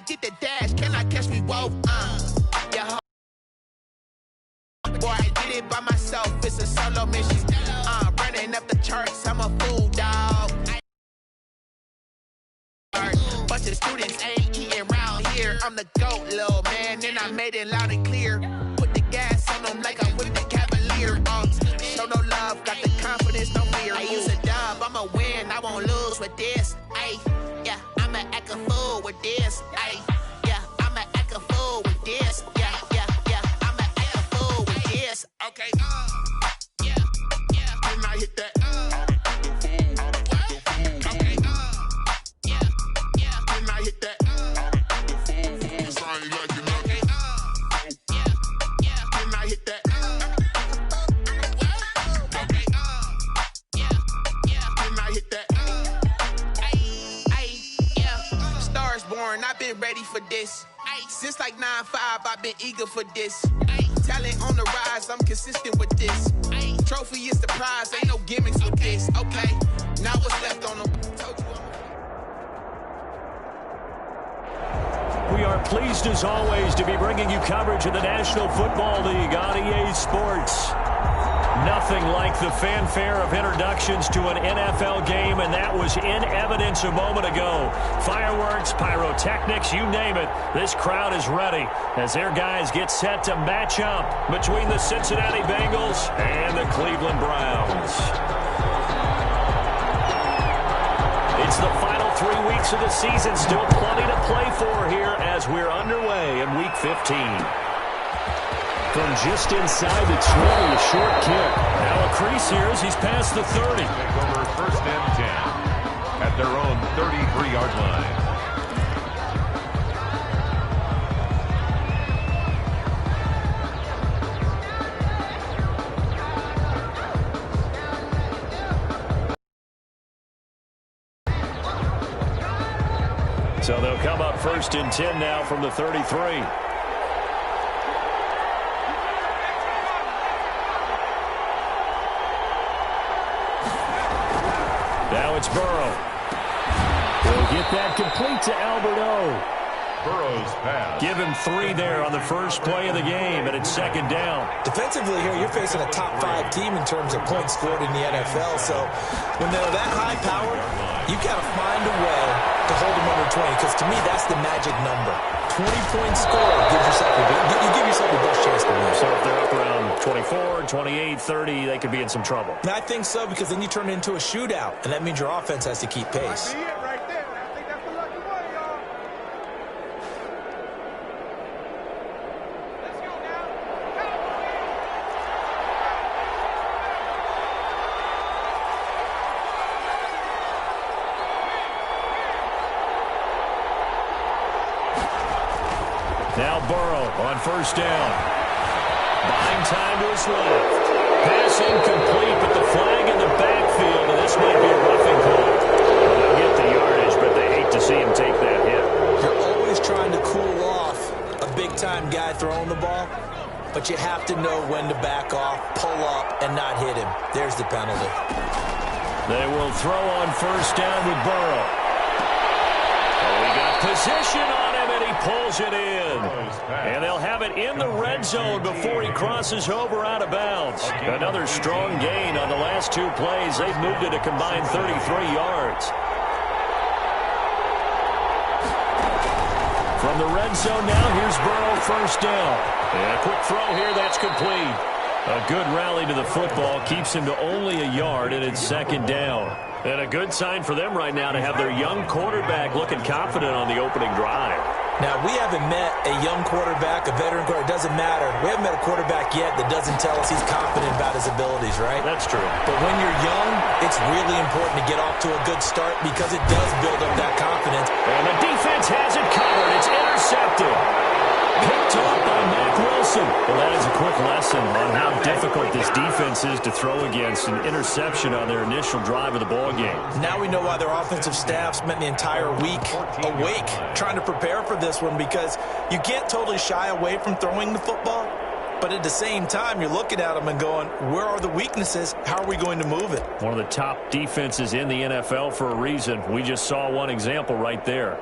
get the dash, can I catch me? Whoa, yeah. Boy, I did it by myself, it's a solo mission. Running up the charts, I'm a fool, dog. Bunch of students ain't eating round here. I'm the GOAT, little man, and I made it loud and clear. Put the gas on them like I'm with the Cavalier. Show no love, got the confidence, no fear. I use a dub, I'ma win, I won't lose with this. Ay, yeah, I'ma act a fool with this. Ay, yeah, I'ma act a fool with this. Yeah, I'ma act a fool with this. Okay, yeah, then I hit that. I've been ready for this. Since like 9-5, I've been eager for this. Talent on the rise, I'm consistent with this. Trophy is the prize, ain't no gimmicks with this. Okay, now what's left on them? We are pleased as always to be bringing you coverage of the National Football League on EA Sports. Nothing like the fanfare of introductions to an NFL game, and that was in evidence a moment ago. Fireworks, pyrotechnics, you name it. This crowd is ready as their guys get set to match up between the Cincinnati Bengals and the Cleveland Browns. It's the final 3 weeks of the season. Still plenty to play for here as we're underway in Week 15. From just inside the 20, a short kick. Now a crease here as he's past the 30. Take over 1st and 10 at their own 33-yard line. So they'll come up 1st and 10 now from the 33. Now it's Burrow. He'll get that complete to Alberto. Burrow's pass. Give him 3 there on the first play of the game, and it's 2nd down. Defensively here, you're facing a top 5 team in terms of points scored in the NFL. So when they're that high power, you got to find a way to hold them under 20, because to me, that's the magic number. 20 points scored gives yourself you give yourself the best chance to win. So if they're up around 24, 28, 30, they could be in some trouble. I think so, because then you turn it into a shootout, and that means your offense has to keep pace. Now Burrow on 1st down. Buying time to his left. Pass incomplete, but the flag in the backfield, and this might be a roughing call. They'll get the yardage, but they hate to see him take that hit. You're always trying to cool off a big-time guy throwing the ball, but you have to know when to back off, pull up, and not hit him. There's the penalty. They will throw on 1st down with Burrow. Oh, he got position on him, and he pulls it in. And they'll have it in the red zone before he crosses over out of bounds. Another strong gain on the last 2 plays. They've moved it a combined 33 yards. From the red zone now, here's Burrow 1st down. And a quick throw here, that's complete. A good rally to the football keeps him to only a yard, and it's 2nd down. And a good sign for them right now to have their young quarterback looking confident on the opening drive. Now, we haven't met a young quarterback, a veteran quarterback. It doesn't matter. We haven't met a quarterback yet that doesn't tell us he's confident about his abilities, right? That's true. But when you're young, it's really important to get off to a good start because it does build up that confidence. And the defense has it covered. It's intercepted. Picked up by Mack Wilson. Well, that is a quick lesson on how difficult this defense is to throw against. An interception on their initial drive of the ball game. Now we know why their offensive staff spent the entire week awake trying to prepare for this one, because you can't totally shy away from throwing the football. But at the same time, you're looking at them and going, where are the weaknesses? How are we going to move it? One of the top defenses in the NFL for a reason. We just saw one example right there.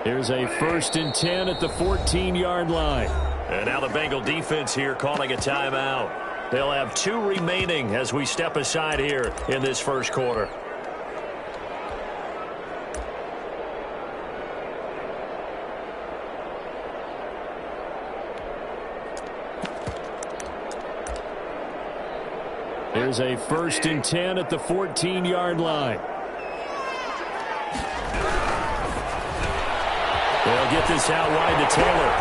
Here's a 1st and 10 at the 14-yard line. And now the Bengal defense here calling a timeout. They'll have 2 remaining as we step aside here in this first quarter. Here's a 1st and 10 at the 14-yard line. They'll get this out wide to Taylor.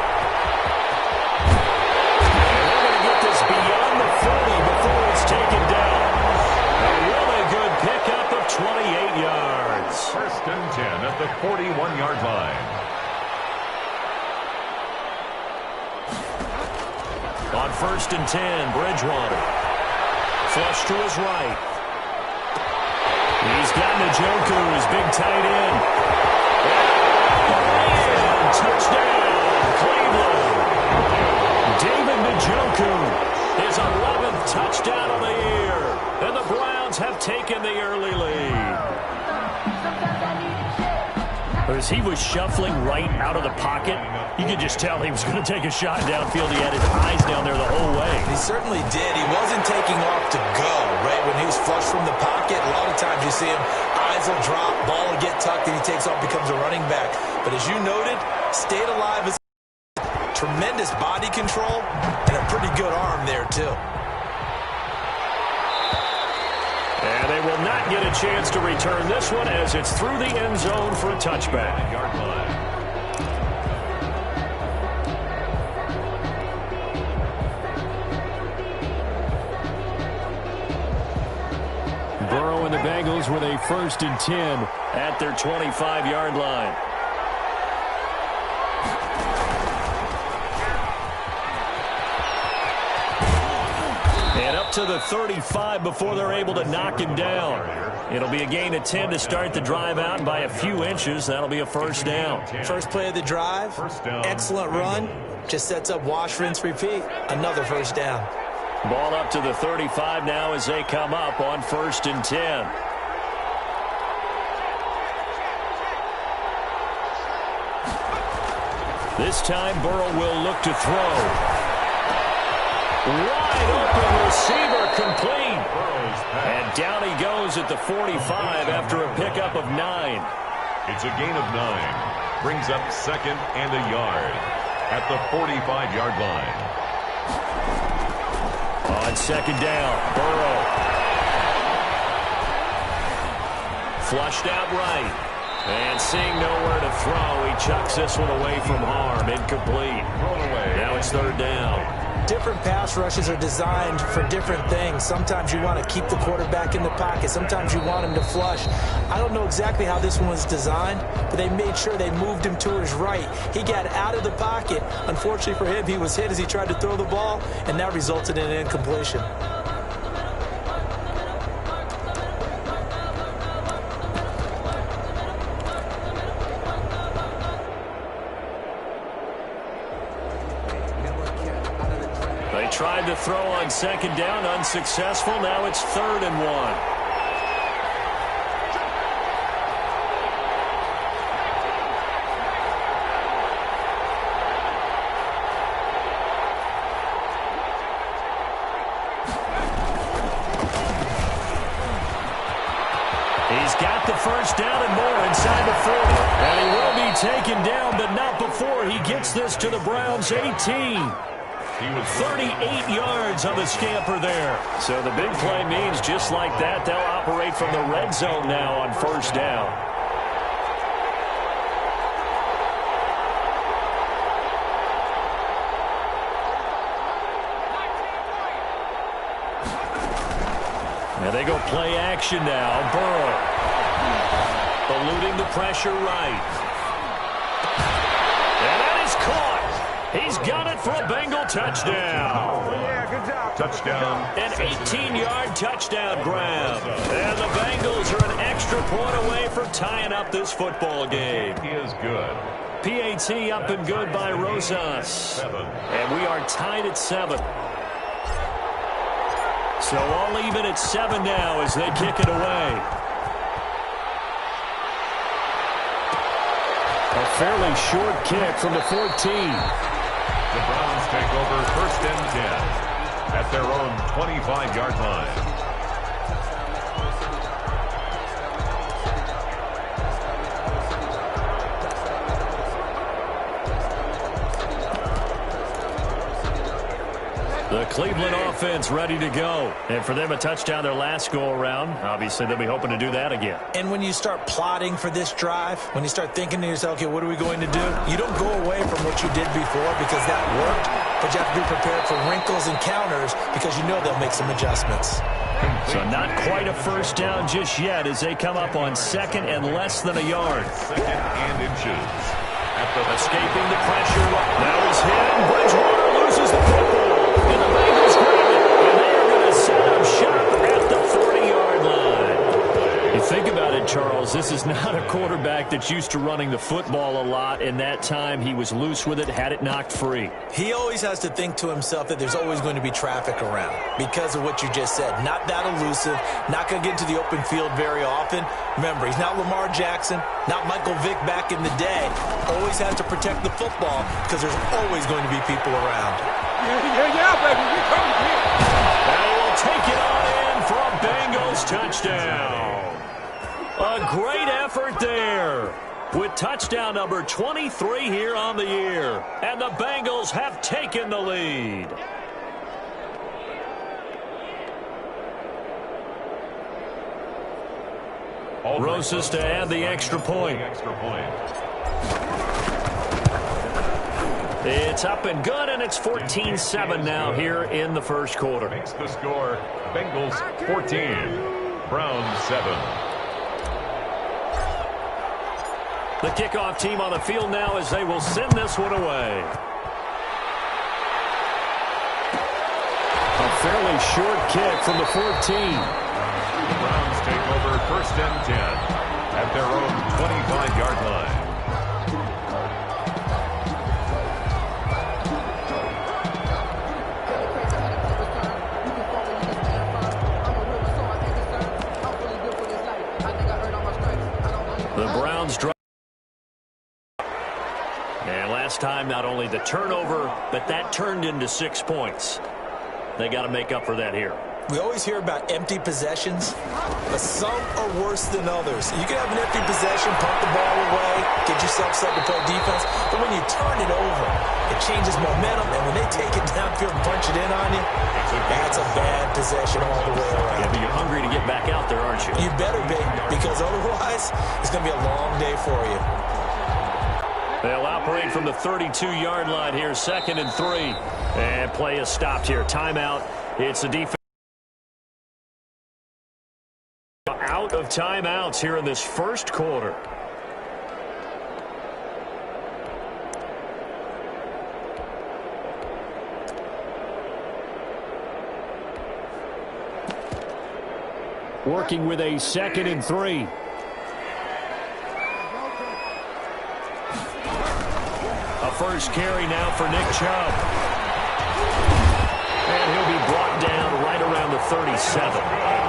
And they're going to get this beyond the 40 before it's taken down. A really good pickup of 28 yards. 1st and 10 at the 41-yard line. On 1st and 10, Bridgewater. Flush to his right. He's got Njoku, his big tight end. And touchdown, Cleveland. David Njoku, his 11th touchdown of the year. And the Browns have taken the early lead. As he was shuffling right out of the pocket, you could just tell he was going to take a shot downfield. He had his eyes down there the whole way. He certainly did. He wasn't taking off to go, right? When he was flush from the pocket, a lot of times you see him, eyes will drop, ball will get tucked, and he takes off, becomes a running back. But as you noted, stayed alive. Tremendous body control and a pretty good arm there, too. And they will not get a chance to return this one as it's through the end zone for a touchback. Yard line. Burrow and the Bengals with a 1st and 10 at their 25-yard line. And up to the 35 before they're able to knock him down. It'll be a gain of 10 to start the drive out, and by a few inches, that'll be a 1st down. First play of the drive, excellent run, just sets up wash, rinse, repeat. Another 1st down. Ball up to the 35 now as they come up on 1st and 10. This time Burrow will look to throw. Wide open receiver complete. And down he goes at the 45 after a pickup of 9. It's a gain of 9. Brings up 2nd and a yard at the 45-yard line. On 2nd down, Burrow. Flushed out right. And seeing nowhere to throw, he chucks this one away from harm. Incomplete. Now it's 3rd down. Different pass rushes are designed for different things. Sometimes you want to keep the quarterback in the pocket. Sometimes you want him to flush. I don't know exactly how this one was designed, but they made sure they moved him to his right. He got out of the pocket. Unfortunately for him, he was hit as he tried to throw the ball, and that resulted in an incompletion. Tried to throw on 2nd down, unsuccessful. Now it's 3rd and 1. He's got the 1st down and more inside the 40. And he will be taken down, but not before he gets this to the Browns' 18. He was 38 yards on the scamper there. So the big play means just like that, they'll operate from the red zone now on 1st down. And they go play action now. Burrow eluding the pressure right. And that is caught. He's got it for a Bengal touchdown. Yeah, good job. Touchdown. An 18-yard touchdown grab. And the Bengals are an extra point away from tying up this football game. He is good. PAT up and good by Rosas. 7. And we are tied at 7. So all even at 7 now as they kick it away. A fairly short kick from the 14. The Browns take over 1st and 10 at their own 25-yard line. The Cleveland offense ready to go. And for them, a touchdown their last go-around. Obviously, they'll be hoping to do that again. And when you start plotting for this drive, when you start thinking to yourself, okay, what are we going to do? You don't go away from what you did before because that worked, but you have to be prepared for wrinkles and counters because you know they'll make some adjustments. So not quite a first down just yet as they come up on 2nd and less than a yard. 2nd and inches. Escaping the pressure. Now he's hit. Bridgewater loses the football. And the Bengals grab it. And they are going to set up shop at the 40-yard line. You think about it, Charles, this is not a quarterback that's used to running the football a lot. In that time, he was loose with it, had it knocked free. He always has to think to himself that there's always going to be traffic around because of what you just said. Not that elusive, not going to get into the open field very often. Remember, he's not Lamar Jackson, not Michael Vick back in the day. Always has to protect the football because there's always going to be people around. Yeah, baby, we coming here. They will take it on in for a Bengals touchdown. A great effort there with touchdown number 23 here on the year. And the Bengals have taken the lead. Rosas to add the extra point. It's up and good, and it's 14-7 now here in the first quarter. Makes the score Bengals 14, Browns 7. The kickoff team on the field now as they will send this one away. A fairly short kick from the 14. The Browns take over 1st and 10 at their own 25-yard line. The Browns drive. And last time, not only the turnover, but that turned into 6 points. They got to make up for that here. We always hear about empty possessions, but some are worse than others. You can have an empty possession, pump the ball away, get yourself set to play defense, but when you turn it over, it changes momentum, and when they take it downfield and punch it in on you, that's a bad possession all the way around. Yeah, but you're hungry to get back out there, aren't you? You better be, because otherwise, it's going to be a long day for you. They'll operate from the 32-yard line here, 2nd and 3. And play is stopped here. Timeout. It's the defense. Out of timeouts here in this first quarter. Working with a 2nd and 3. A first carry now for Nick Chubb. And he'll be brought down right around the 37.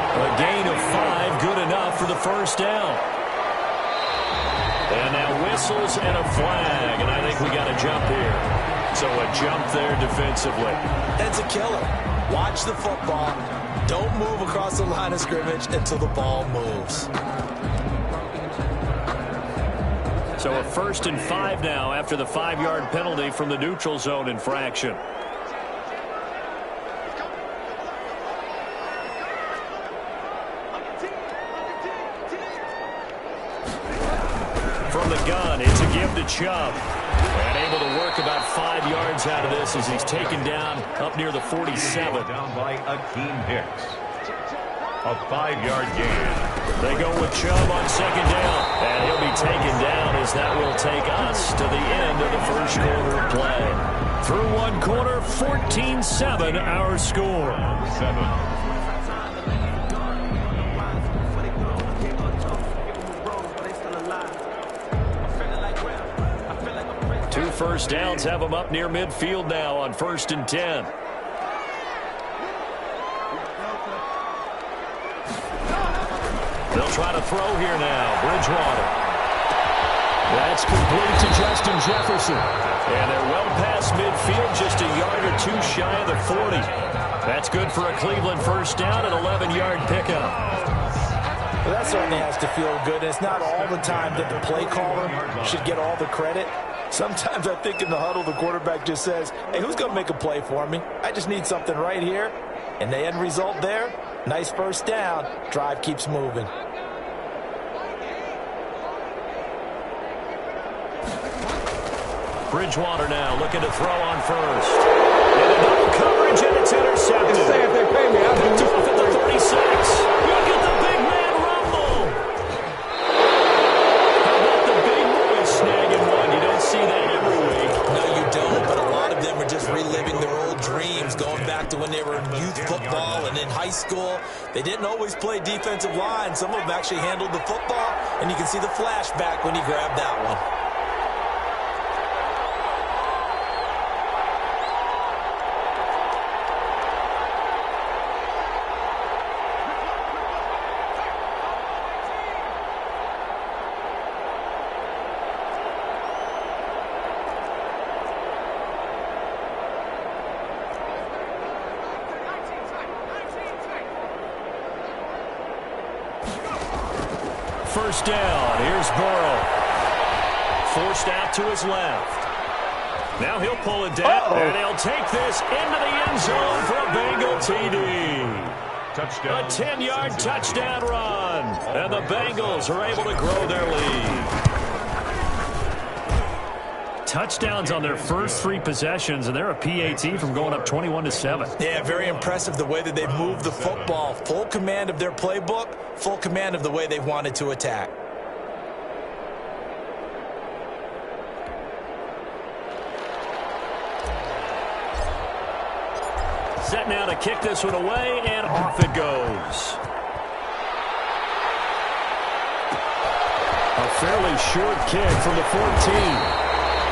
A gain of 5, good enough for the first down. And now whistles and a flag, and I think we got a jump here. So a jump there defensively. That's a killer. Watch the football. Don't move across the line of scrimmage until the ball moves. So a 1st and 5 now after the 5-yard penalty from the neutral zone infraction. From the gun, it's a give to Chubb. And able to work about 5 yards out of this as he's taken down up near the 47. Down by Akeem Hicks. A 5-yard gain. They go with Chubb on 2nd down. And he'll be taken down as that will take us to the end of the first quarter of play. Through one quarter, 14-7 our score. 7. Two first downs have them up near midfield now on 1st and 10. They'll try to throw here now. Bridgewater. That's complete to Justin Jefferson. And they're well past midfield, just a yard or two shy of the 40. That's good for a Cleveland first down, an 11-yard pickup. Well, that certainly has to feel good. It's not all the time that the play caller should get all the credit. Sometimes I think in the huddle, the quarterback just says, hey, who's going to make a play for me? I just need something right here. And the end result there, nice first down. Drive keeps moving. Bridgewater now looking to throw on first. And a double coverage, and it's intercepted. Just say if they pay me, I'll do Picked off at the 36. Look at the big man rumble. How about the big boys snagging one? You don't see that every week. No, you don't, but a lot of them are just reliving their old dreams, going back to when they were in youth football and in high school. They didn't always play defensive line. Some of them actually handled the football, and you can see the flashback when he grabbed that one. First down. Here's Burrow. Forced out to his left. Now he'll pull it down, and he'll take this into the end zone for a Bengal TD. Touchdown. A 10-yard touchdown run. And the Bengals are able to grow their lead. Touchdowns on their first 3 possessions, and they're a PAT from going up 21-7. Yeah, very impressive the way that they've moved the football. Full command of their playbook, full command of the way they've wanted to attack. Set now to kick this one away, and off it goes. A fairly short kick from the 14.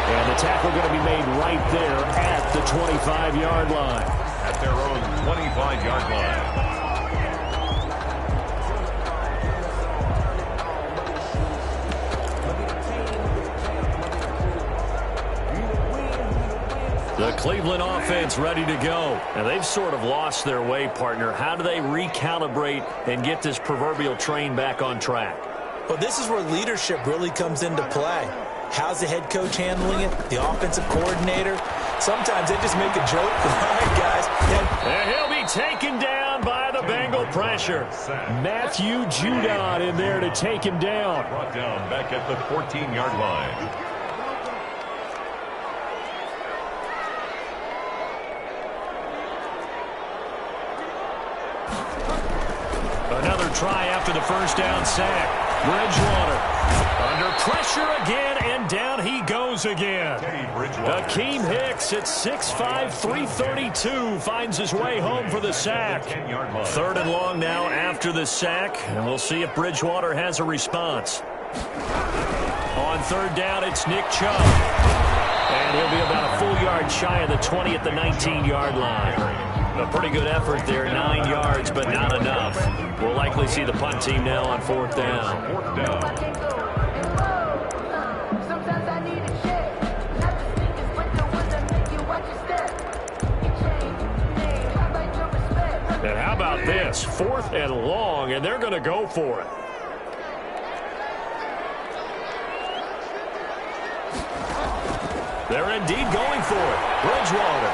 And the tackle going to be made right there at the 25-yard line. At their own 25-yard line. The Cleveland offense ready to go. And they've sort of lost their way, partner. How do they recalibrate and get this proverbial train back on track? Well, this is where leadership really comes into play. How's the head coach handling it? The offensive coordinator? Sometimes they just make a joke. All right, guys. And he'll be taken down by the Bengal pressure. Matthew Judon in there to take him down. Brought down back at the 14-yard line. Another try after the first down sack. Bridgewater under pressure again, and down he goes again. Akeem Hicks at 6'5", 332 finds his way home for the sack. 3rd and long now after the sack, and we'll see if Bridgewater has a response. On 3rd down, it's Nick Chubb. And he'll be about a full yard shy of the 20 at the 19-yard line. A pretty good effort there, 9 yards, but not enough. We'll likely see the punt team now on 4th down. And how about this? 4th and long, and they're going to go for it. They're indeed going for it. Bridgewater.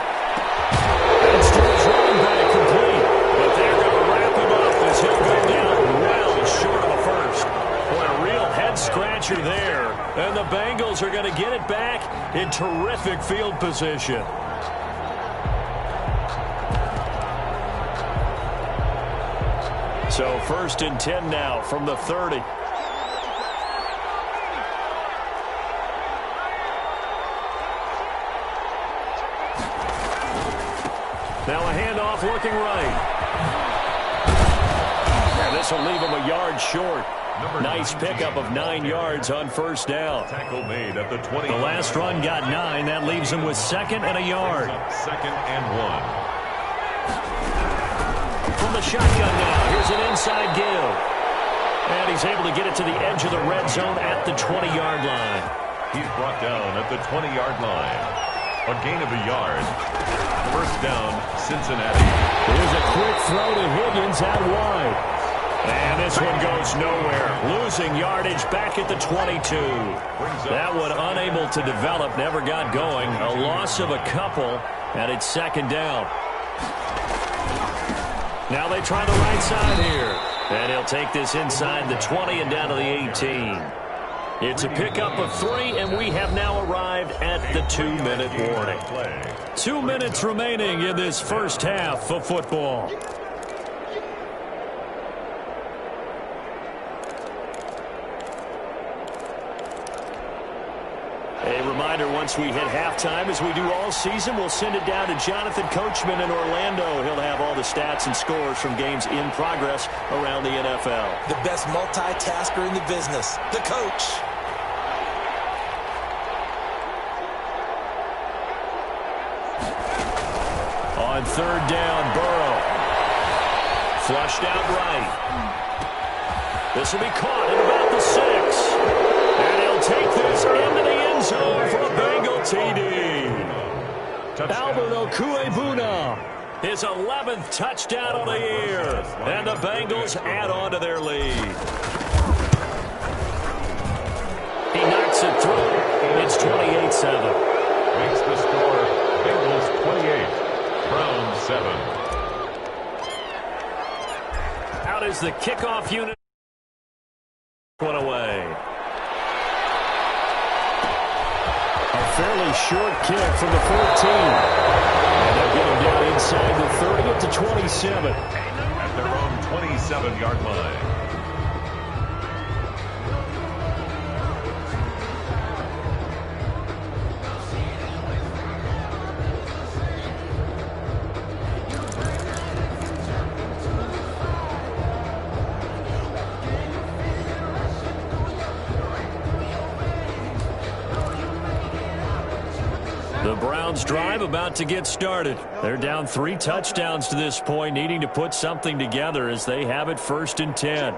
It's to his running back complete. But they're going to wrap him up as he'll go down well short of a first. Boy, a real head-scratcher there. And the Bengals are going to get it back in terrific field position. So 1st and 10 now from the 30. Now a handoff looking right. And this will leave him a yard short. Nice pickup of 9 yards on 1st down. Tackle made at the 20. The last run got 9. That leaves him with 2nd and a yard. 2nd and 1. From the shotgun now, here's an inside give. And he's able to get it to the edge of the red zone at the 20-yard line. He's brought down at the 20-yard line. A gain of a yard. First down, Cincinnati. Here's a quick throw to Higgins out wide. And this one goes nowhere. Losing yardage back at the 22. That one unable to develop, never got going. A loss of a couple, and it's second down. Now they try the right side here. And he'll take this inside the 20 and down to the 18. It's a pickup of 3, and we have now arrived at the 2-minute warning. 2 minutes remaining in this first half of football. A reminder, once we hit halftime, as we do all season, we'll send it down to Jonathan Coachman in Orlando. He'll have all the stats and scores from games in progress around the NFL. The best multitasker in the business, the coach. On third down, Burrow. Flushed out right. This will be caught at about the 6. And he'll take this into the end zone for a Bengal TD. Albert Okuebuna, his 11th touchdown on the year. And the Bengals add on to their lead. He knocks it through. It's 28-7. Makes the score Bengals 28. Browns 7. Out is the kickoff unit. One away. A fairly short kick from the 14. And they'll get him down inside the 30 up to 27. At their own 27-yard line. The Browns drive about to get started. They're down 3 touchdowns to this point, needing to put something together as they have it 1st and 10.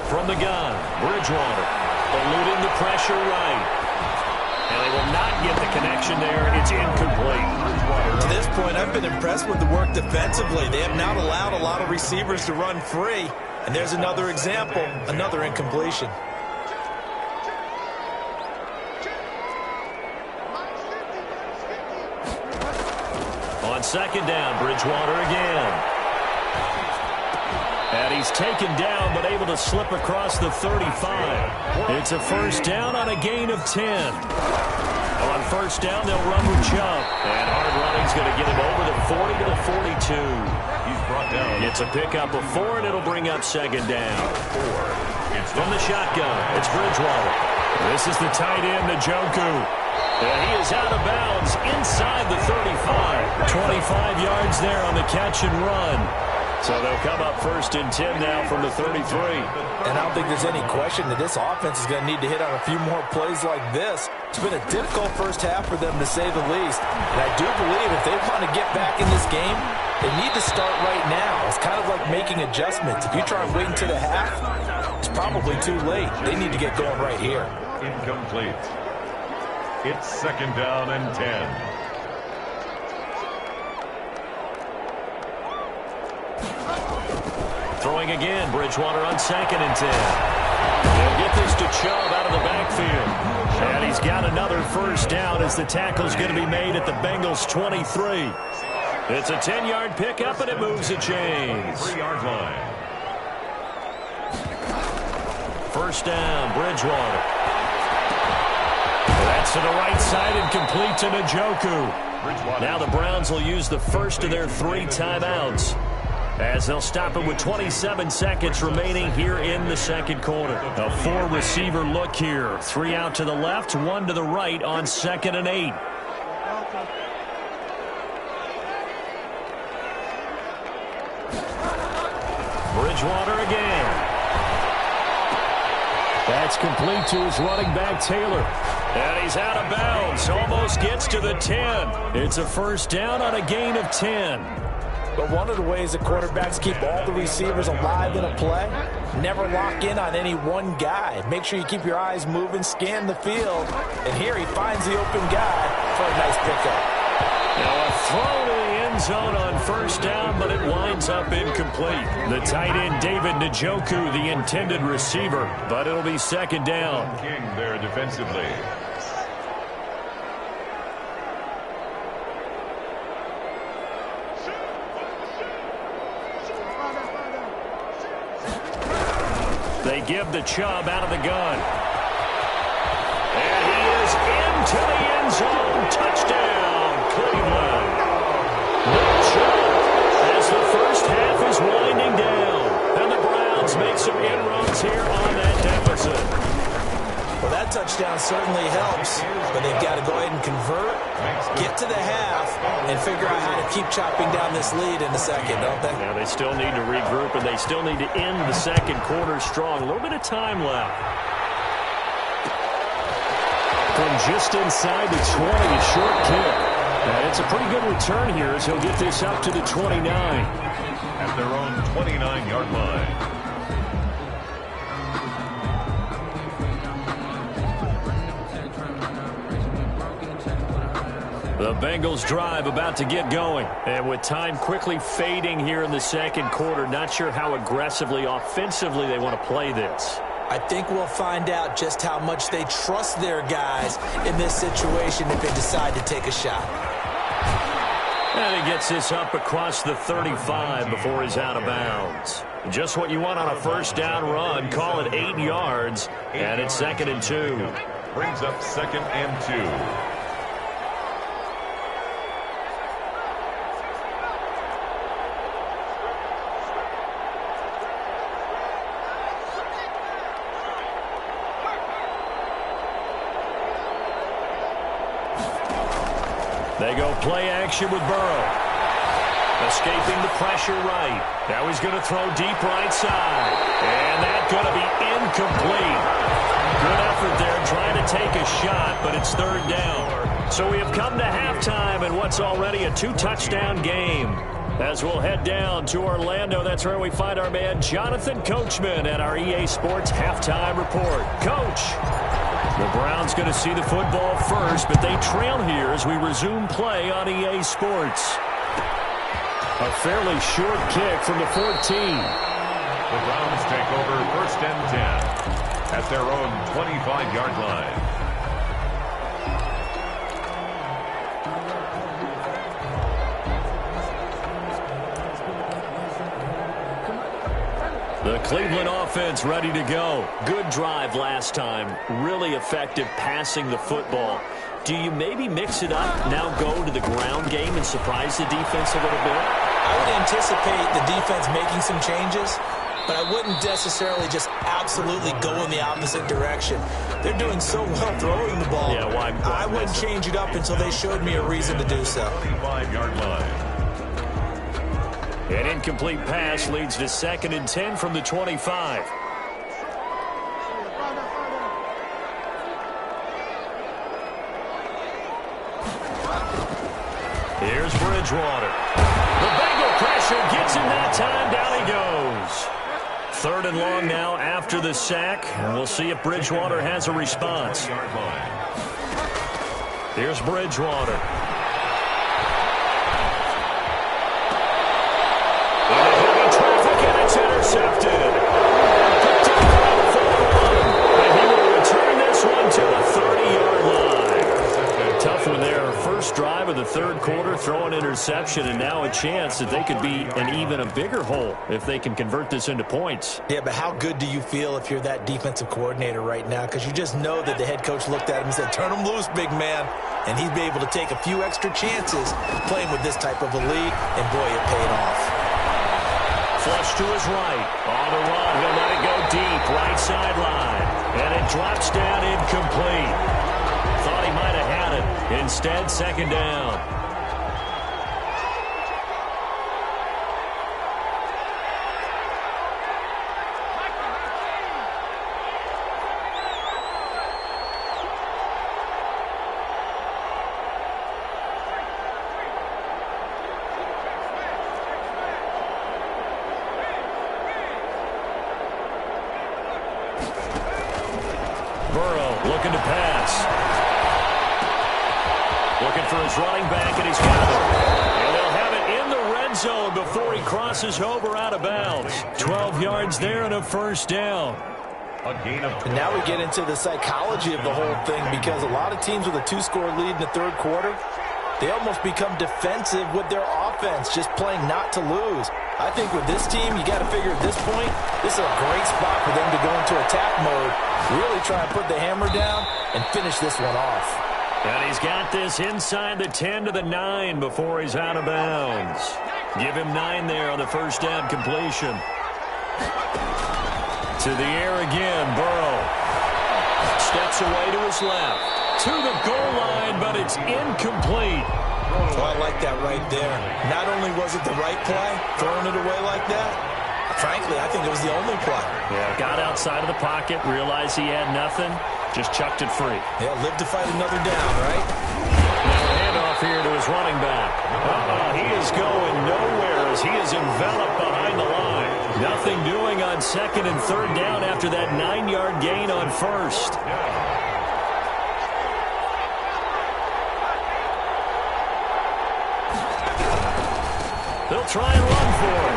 From the gun, Bridgewater eluding the pressure right. And they will not get the connection there. It's incomplete. To this point, I've been impressed with the work defensively. They have not allowed a lot of receivers to run free. And there's another example, another incompletion. On second down, Bridgewater again. And he's taken down but able to slip across the 35. It's a first down on a gain of 10. On first down, they'll run with Chubb. And hard running's going to get him over the 40 to the 42. He's brought down. It's a pickup of 4, and it'll bring up second down. It's from the shotgun. It's Bridgewater. This is the tight end, Njoku. And he is out of bounds inside the 35. 25 yards there on the catch and run. So they'll come up 1st and 10 now from the 33. And I don't think there's any question that this offense is going to need to hit on a few more plays like this. It's been a difficult first half for them, to say the least. And I do believe if they want to get back in this game, they need to start right now. It's kind of like making adjustments. If you try and wait until the half, it's probably too late. They need to get going right here. Incomplete. It's second down and 10. Throwing again, Bridgewater on 2nd and 10. They'll get this to Chubb out of the backfield. And he's got another first down as the tackle's going to be made at the Bengals 23. It's a 10-yard pickup, and it moves the chains. 3-yard line. First down, Bridgewater. That's to the right side and complete to Njoku. Now the Browns will use the first of their 3 timeouts, as they'll stop it with 27 seconds remaining here in the second quarter. A 4-receiver look here. 3 out to the left, 1 to the right on 2nd and 8. Bridgewater again. That's complete to his running back, Taylor. And he's out of bounds. Almost gets to the 10. It's a first down on a gain of 10. But one of the ways that quarterbacks keep all the receivers alive in a play, never lock in on any one guy. Make sure you keep your eyes moving, scan the field. And here he finds the open guy for a nice pickup. Now a throw to the end zone on first down, but it winds up incomplete. The tight end, David Njoku, the intended receiver, but it'll be second down. King there defensively. They give the Chubb out of the gun. And he is into the end zone. Touchdown, Cleveland. Nick Chubb as the first half is winding down. And the Browns make some inroads here on that deficit. Well, that touchdown certainly helps, but they've got to go ahead and convert, get to the half, and figure out how to keep chopping down this lead in the second, don't they? Yeah, they still need to regroup, and they still need to end the second quarter strong. A little bit of time left. From just inside the 20, a short kick. And it's a pretty good return here as he'll get this up to the 29. At their own 29-yard line. The Bengals drive about to get going. And with time quickly fading here in the second quarter, not sure how aggressively, offensively they want to play this. I think we'll find out just how much they trust their guys in this situation if they decide to take a shot. And he gets this up across the 35 before he's out of bounds. Just what you want on a first down run. Call it 8 yards, and it's 2nd and 2. Brings up 2nd and 2. They go play action with Burrow. Escaping the pressure right. Now he's going to throw deep right side. And that's going to be incomplete. Good effort there trying to take a shot, but it's 3rd down. So we have come to halftime in what's already a 2-touchdown game. As we'll head down to Orlando, that's where we find our man Jonathan Coachman at our EA Sports Halftime Report. Coach. The Browns going to see the football first, but they trail here as we resume play on EA Sports. A fairly short kick from the 14. The Browns take over 1st and 10 at their own 25-yard line. The Cleveland offense ready to go. Good drive last time. Really effective passing the football. Do you maybe mix it up, now go to the ground game and surprise the defense a little bit? I would anticipate the defense making some changes, but I wouldn't necessarily just absolutely go in the opposite direction. They're doing so well throwing the ball. Yeah, well, I wouldn't change it up until they showed me a reason to do so. 25-yard line. An incomplete pass leads to 2nd and 10 from the 25. Here's Bridgewater. The Bengal pressure gets him that time. Down he goes. 3rd and long now after the sack. And we'll see if Bridgewater has a response. Here's Bridgewater. Intercepted. Picked up by the 41. And he will return this one to the 30-yard line. Tough one there. First drive of the 3rd quarter, throw an interception, and now a chance that they could be in even a bigger hole if they can convert this into points. Yeah, but how good do you feel if you're that defensive coordinator right now? Because you just know that the head coach looked at him and said, turn him loose, big man. And he'd be able to take a few extra chances playing with this type of a lead, and boy, it paid off. Flush to his right. On the run, he'll let it go deep, right sideline. And it drops down incomplete. Thought he might have had it. Instead, 2nd down. Burrow's running back, and he's got it. And they'll have it in the red zone before he crosses over out of bounds. 12 yards there and a first down. And now we get into the psychology of the whole thing, because a lot of teams with a 2-score lead in the third quarter, they almost become defensive with their offense, just playing not to lose. I think with this team, you got to figure at this point, this is a great spot for them to go into attack mode, really try and put the hammer down and finish this one off. And he's got this inside the 10 to the 9 before he's out of bounds. Give him 9 there on the first down completion. To the air again, Burrow. Steps away to his left. To the goal line, but it's incomplete. Oh, I like that right there. Not only was it the right play, throwing it away like that, frankly, I think it was the only play. Yeah, got outside of the pocket, realized he had nothing, just chucked it free. Yeah, live to fight another down, right? Now a handoff here to his running back. He is going nowhere as he is enveloped behind the line. Nothing doing on second and third down after that 9-yard gain on first. They'll try and run for him.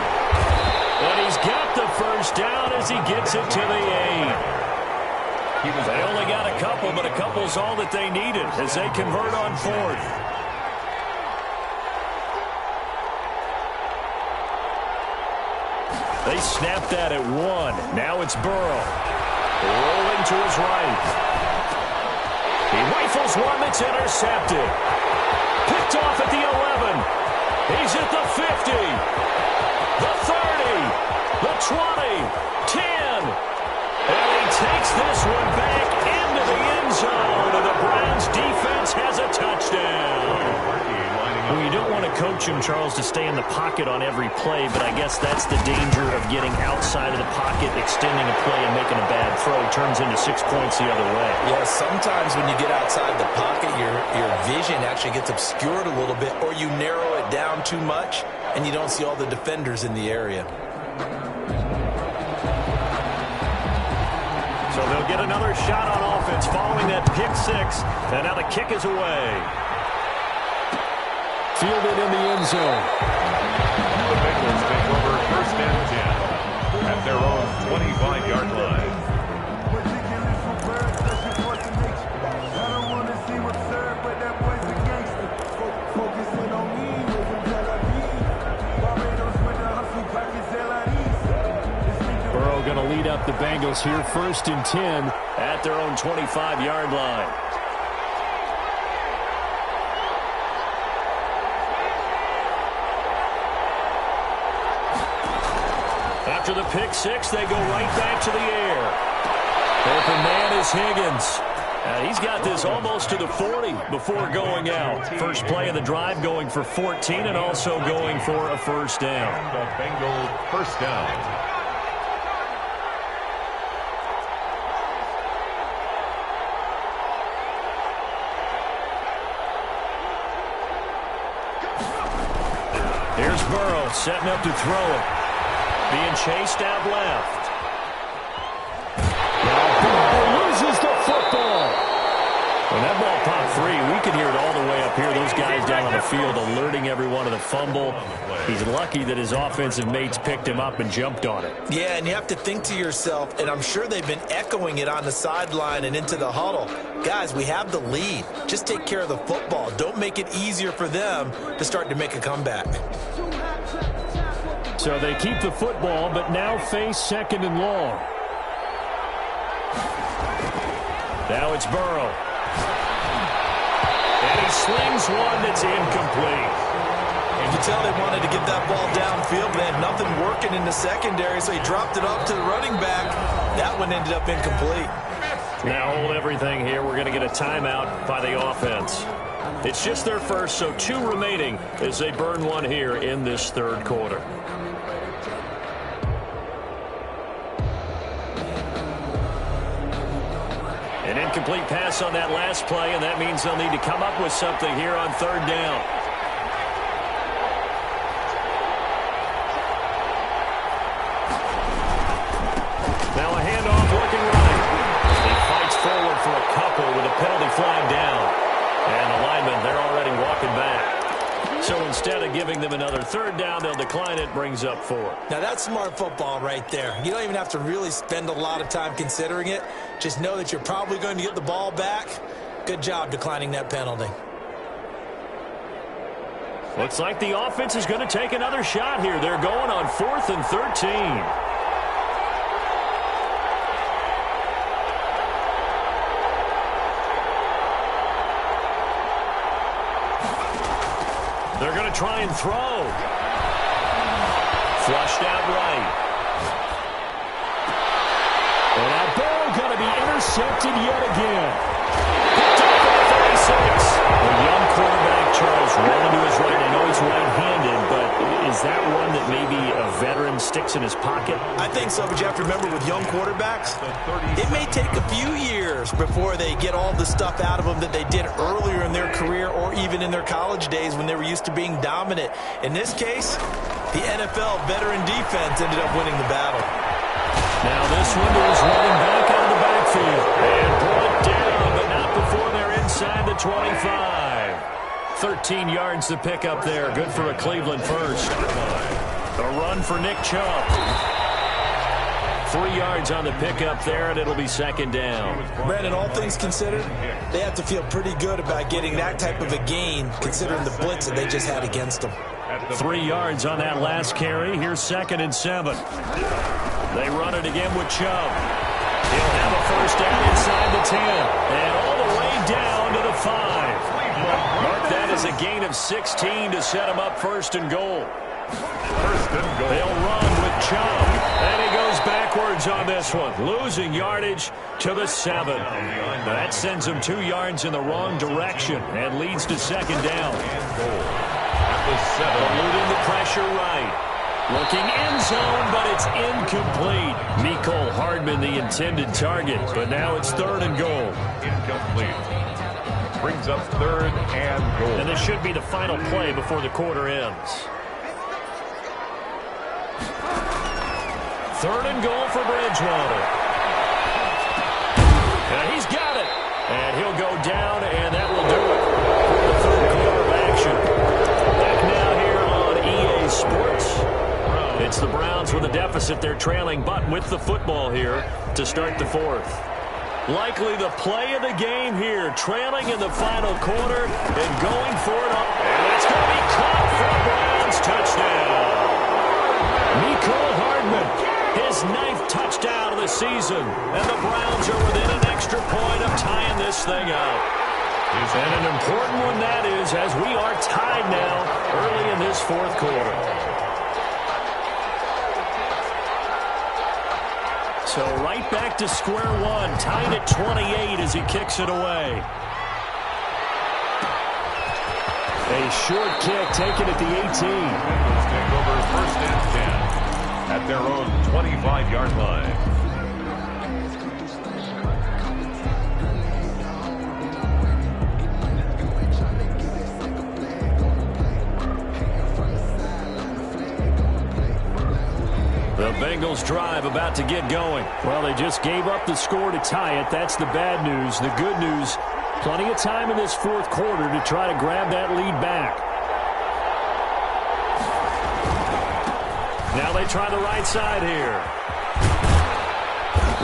But he's got the first down as he gets it to the 8. They only got a couple, but a couple's all that they needed as they convert on fourth. They snapped that at 1. Now it's Burrow. Rolling to his right. He rifles one that's intercepted. Picked off at the 11. He's at the 50, the 30, the 20, 10. And he takes this one back into the end zone, and the Browns defense has a touchdown. Well, you don't want to coach him, Charles, to stay in the pocket on every play, but I guess that's the danger of getting outside of the pocket, extending a play and making a bad throw. Turns into 6 points the other way. Yeah, sometimes when you get outside the pocket, your vision actually gets obscured a little bit, or you narrow it down too much, and you don't see all the defenders in the area. So they'll get another shot on offense following that pick 6, and now the kick is away. Fielded in the end zone. The Bengals take over first and 10 at their own 25-yard line. Burrow going to lead up the Bengals here first and 10 at their own 25-yard line. After the pick 6, they go right back to the air. Open man is Higgins. He's got this almost to the 40 before going out. First play of the drive going for 14 and also going for a first down. The Bengals first down. Here's Burrow setting up to throw it. Being chased out left. Now Burrow loses the football. When that ball popped free, we could hear it all the way up here. Those guys down on the field alerting everyone of the fumble. He's lucky that his offensive mates picked him up and jumped on it. Yeah, and you have to think to yourself, and I'm sure they've been echoing it on the sideline and into the huddle. Guys, we have the lead. Just take care of the football. Don't make it easier for them to start to make a comeback. So they keep the football, but now face second and long. Now it's Burrow. And he slings one that's incomplete. You can tell they wanted to get that ball downfield, but they had nothing working in the secondary, so he dropped it off to the running back. That one ended up incomplete. Now hold everything here. We're going to get a timeout by the offense. It's just their first, so 2 remaining as they burn one here in this third quarter. An incomplete pass on that last play, and that means they'll need to come up with something here on third down. Now a handoff looking right. He fights forward for a couple with a penalty flag down. And the linemen, they're already walking So instead of giving them another third down, they'll decline it, brings up 4. Now, that's smart football right there. You don't even have to really spend a lot of time considering it. Just know that you're probably going to get the ball back. Good job declining that penalty. Looks like the offense is going to take another shot here. They're going on 4th and 13. They're going to try and throw. Flushed out right. And that ball going to be intercepted yet again. Picked up at 36. The young quarterback, Charles, rolling to his right. I know he's right-handed, but is that one that maybe a veteran sticks in his pocket? I think so, but you have to remember with young quarterbacks, it may take a few years before they get all the stuff out of them that they did earlier in their career or even in their college days when they were used to being dominant. In this case, the NFL veteran defense ended up winning the battle. Now this one is running back out of the backfield. And brought down, but not before they're inside the 25. 13 yards to pick up there. Good for a Cleveland first. A run for Nick Chubb. 3 yards on the pickup there, and it'll be second down. Brandon, all things considered, they have to feel pretty good about getting that type of a gain, considering the blitz that they just had against them. 3 yards on that last carry. Here's 2nd and 7. They run it again with Chubb. He'll have a first down inside the 10. And all the way down to the 5. Mark that as a gain of 16 to set him up 1st and goal. They'll run with Chubb. And he goes backwards on this one. Losing yardage to the 7. That sends him 2 yards in the wrong direction and leads to 2nd down. Eluding the pressure right. Looking end zone, but it's incomplete. Mecole Hardman, the intended target, but now it's 3rd and goal. Incomplete. Brings up 3rd and goal. And this should be the final play before the quarter ends. 3rd and goal for Bridgewater. And he's got it. And he'll go down, and that will do it for the 3rd quarter of action. Back now here on EA Sports. It's the Browns with a deficit. They're trailing, but with the football here to start the 4th. Likely the play of the game here, trailing in the final quarter and going for it. And it's going to be caught for a Browns touchdown. Mecole Hardman, his 9th touchdown of the season. And the Browns are within an extra point of tying this thing up. And an important one that is, as we are tied now early in this 4th quarter. So right back to square one, tied at 28 as he kicks it away. A short kick taken at the 18. Take over 1st and 10 at their own 25-yard line. The Bengals drive about to get going. Well, they just gave up the score to tie it. That's the bad news. The good news, plenty of time in this 4th quarter to try to grab that lead back. Now they try the right side here.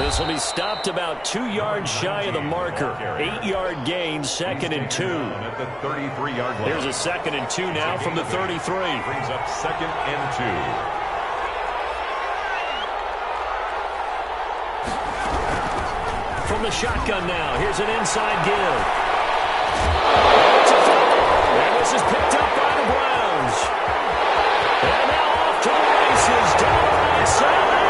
This will be stopped about 2 yards shy of the marker. 8-yard gain, 2nd and 2. At the 33-yard line. Here's a 2nd and 2 now from the 33. Brings up 2nd and 2. From the shotgun now, here's an inside give. And this is picked up by the Browns. And now off to the races down the right side.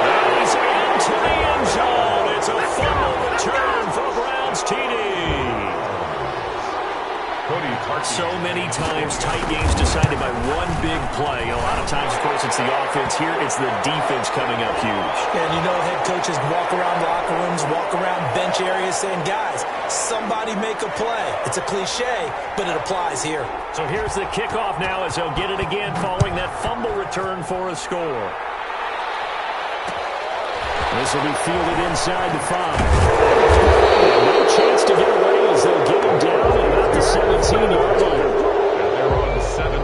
And he's into the end zone. It's a fumble return for a Browns TD. So many times tight games decided by one big play. A lot of times, of course, it's the offense. Here, it's the defense coming up huge. And you know head coaches walk around locker rooms, walk around bench areas saying, guys, somebody make a play. It's a cliche, but it applies here. So here's the kickoff now as they'll get it again following that fumble return for a score. This will be fielded inside the 5. No chance to get away as they'll get him down at about the 17-yard line. They're on 7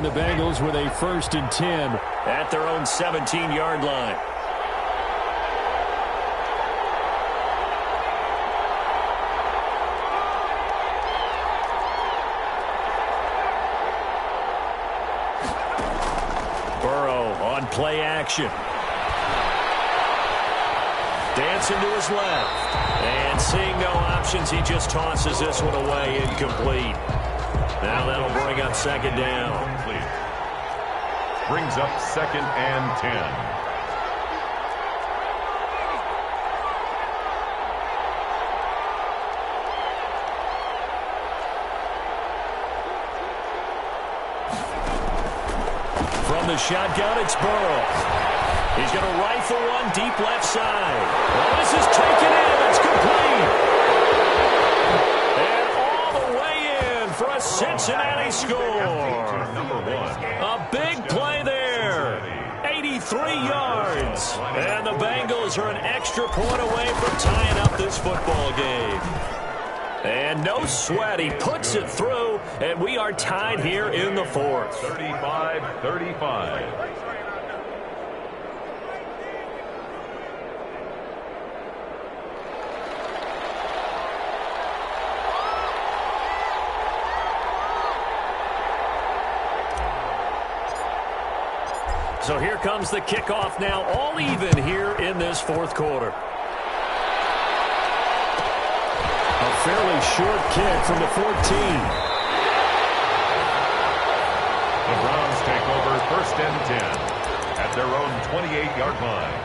the Bengals with a 1st and 10 at their own 17-yard line. Burrow on play action. Dancing to his left. And seeing no options, he just tosses this one away, incomplete. Now that'll bring up 2nd down. Brings up 2nd and 10. From the shotgun, it's Burrow. He's going to rifle one deep left side. Well, this is taken in. It's complete. And all the way in for a Cincinnati score. A big play there. 83 yards. And the Bengals are an extra point away from tying up this football game. And no sweat. He puts it through, and we are tied here in the 4th. 35-35. So here comes the kickoff now, all even here in this 4th quarter. A fairly short kick from the 14. The Browns take over 1st and 10 at their own 28-yard line.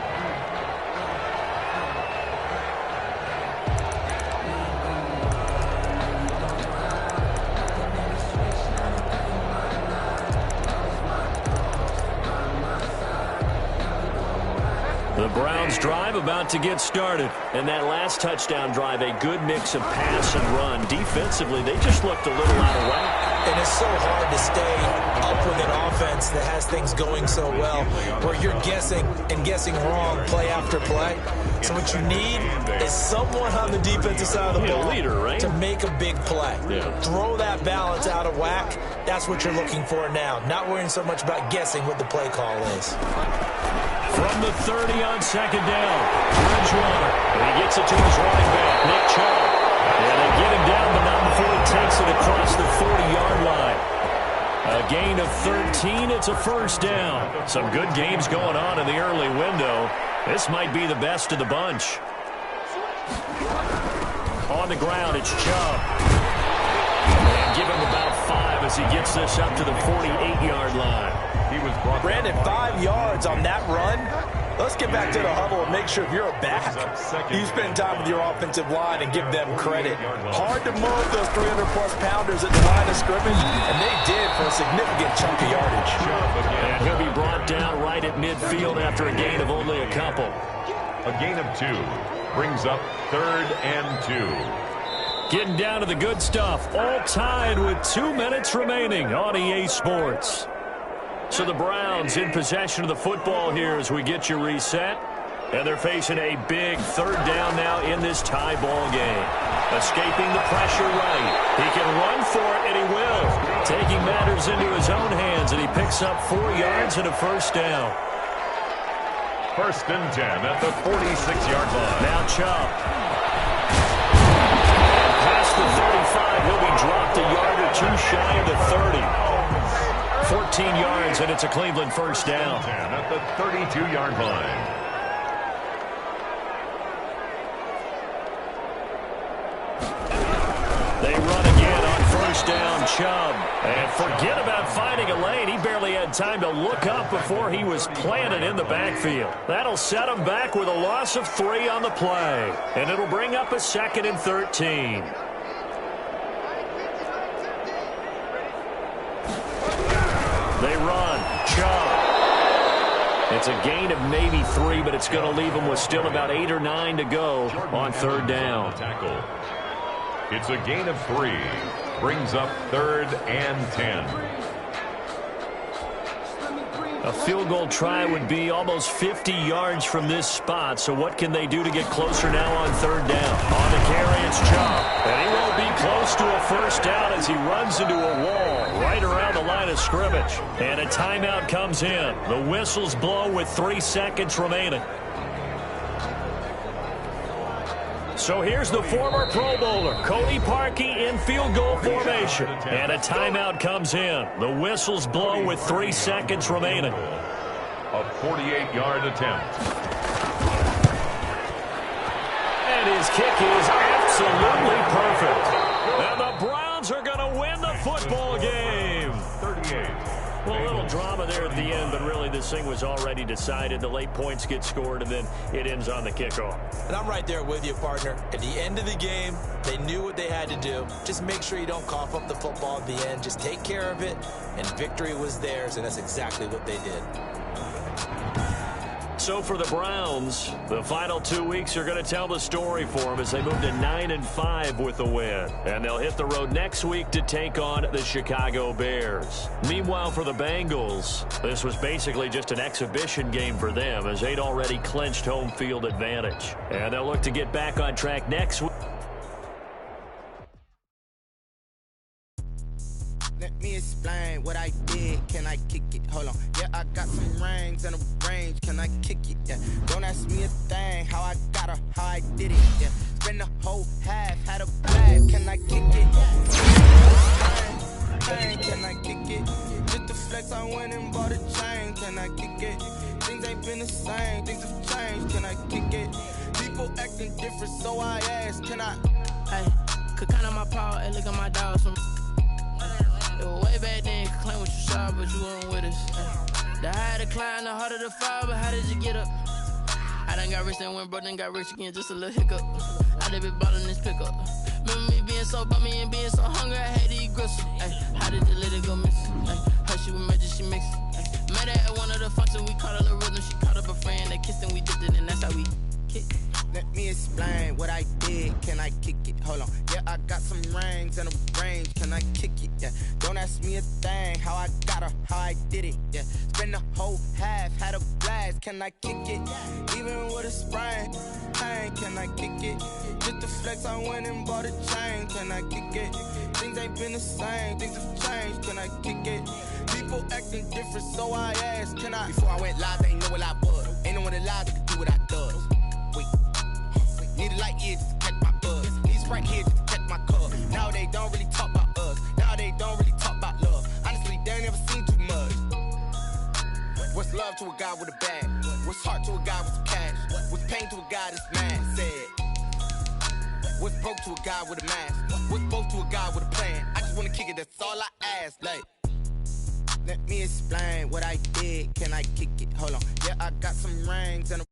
The Browns drive about to get started. And that last touchdown drive, a good mix of pass and run. Defensively, they just looked a little out of whack. And it's so hard to stay up with an offense that has things going so well, where you're guessing and guessing wrong play after play. So what you need is someone on the defensive side of the ball right? to make a big play. Throw that balance out of whack. That's what you're looking for now. Not worrying so much about guessing what the play call is. From the 30 on 2nd down, Bridgewater. And he gets it to his running back, Nick Chubb. And they get him down, but not before he takes it across the 40-yard line. A gain of 13. It's a 1st down. Some good games going on in the early window. This might be the best of the bunch. On the ground, it's Chubb. And give him about 5 as he gets this up to the 48-yard line. Brandon, 5 yards on that run. Let's get back to the huddle and make sure if you're a back, you spend time with your offensive line and give them credit. Hard to move those 300-plus pounders at the line of scrimmage, and they did for a significant chunk of yardage. And he'll be brought down right at midfield after a gain of only a couple. A gain of 2 brings up 3rd and 2. Getting down to the good stuff, all tied with 2 minutes remaining on EA Sports. So the Browns in possession of the football here as we get you reset. And they're facing a big 3rd down now in this tie ball game. Escaping the pressure right. He can run for it, and he will. Taking matters into his own hands, and he picks up 4 yards and a 1st down. 1st and 10 at the 46-yard line. Now Chubb. And past the 35, he'll be dropped a yard or 2 shy of the 30. 14 yards, and it's a Cleveland 1st down. 10 at the 32-yard line. They run again on 1st down, Chubb. And forget about finding a lane. He barely had time to look up before he was planted in the backfield. That'll set him back with a loss of 3 on the play. And it'll bring up a 2nd and 13. They run. Chubb. It's a gain of maybe 3, but it's going to leave them with still about 8 or 9 to go on 3rd down. It's a gain of 3. Brings up 3rd and 10. A field goal try would be almost 50 yards from this spot. So what can they do to get closer now on 3rd down? On the carry, it's Chubb. And he won't be close to a first down as he runs into a wall right around the line of scrimmage. And a timeout comes in. The whistles blow with 3 seconds remaining. So here's the former Pro Bowler, Cody Parkey, in field goal formation. And a timeout comes in. The whistles blow with 3 seconds remaining. A 48-yard attempt. And his kick is absolutely perfect. And the Browns are going to win the football game. 38. Well, a little drama there at the end, but really this thing was already decided. The late points get scored, and then it ends on the kickoff. And I'm right there with you, partner. At the end of the game, they knew what they had to do. Just make sure you don't cough up the football at the end. Just take care of it, and victory was theirs, and that's exactly what they did. So for the Browns, the final 2 weeks are going to tell the story for them as they move to 9-5 with a win. And they'll hit the road next week to take on the Chicago Bears. Meanwhile, for the Bengals, this was basically just an exhibition game for them as they'd already clinched home field advantage. And they'll look to get back on track next week. Let me explain what I did. Can I kick it? Hold on. Yeah, I got some rings and a range. Can I kick it? Yeah. Don't ask me a thing. How I got her, how I did it. Yeah. Spend the whole half, had a blast. Can I kick it? Can I kick it? Just the flex, I went and bought a chain. Can I kick it? Things ain't been the same. Things have changed. Can I kick it? People acting different, so I ask. Can I? Hey, could count on my power and look at my dogs from. Way back then, you could claim what you saw, but you weren't with us. The higher the climb, the harder the fall, but how did you get up? I done got rich, then went broke, then got rich again, just a little hiccup. I done been ballin' this pickup. Remember me being so bummy and being so hungry, I had to eat gristle. How did you let it go miss? How she was magic, she mixed it. Met her at one of the functions, we caught a little rhythm, she caught up a friend, they kissed and we dipped it, and that's how we kicked. Let me explain what I did. Can I kick it? Hold on. Yeah, I got some rings and a range. Can I kick it? Yeah. Don't ask me a thing. How I got her, how I did it. Yeah. Spend the whole half, had a blast. Can I kick it? Even with a sprain. Hey, can I kick it? Just the flex, I went and bought a chain. Can I kick it? Things ain't been the same. Things have changed. Can I kick it? People acting different, so I asked. Can I? Before I went live, they ain't know what I was. Ain't no one alive that could do what I does. Wait. Need a light ear just to catch my buzz. Need Sprite here just to catch my cup. Now they don't really talk about us. Now they don't really talk about love. Honestly, they ain't never seen too much. What's love to a guy with a bag? What's heart to a guy with some cash? What's pain to a guy that's mad? Said. What's broke to a guy with a mask? What's both to a guy with a plan? I just wanna kick it, that's all I ask. Like, let me explain what I did. Can I kick it? Hold on. Yeah, I got some rings and a